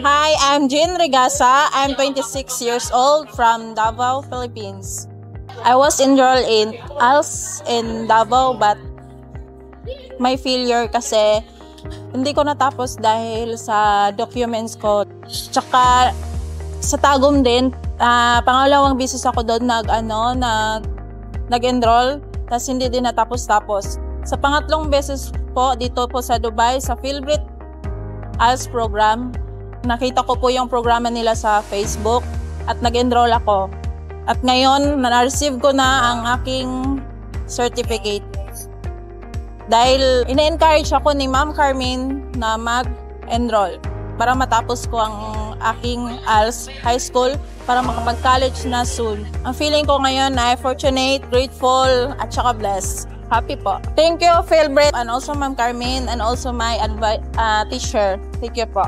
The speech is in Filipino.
Hi, I'm Jean Regasa. I'm 26 years old from Davao, Philippines. I was enrolled in ALS in Davao but may failure kasi hindi ko natapos dahil sa documents ko. Tsaka sa Tagum din, pangalawang beses ako doon nag-enroll tapos hindi din natapos-tapos. Sa pangatlong beses po dito po sa Dubai sa Philbrit ALS program, nakita ko po yung programa nila sa Facebook at nag-enroll ako. At ngayon, na-receive ko na ang aking certificate. Dahil ina-encourage ako ni Ma'am Carmen na mag-enroll para matapos ko ang aking ALS high school para makapag-college na soon. Ang feeling ko ngayon ay fortunate, grateful, at saka blessed. Happy po. Thank you, Philbrit, and also Ma'am Carmen, and also my teacher. Thank you po.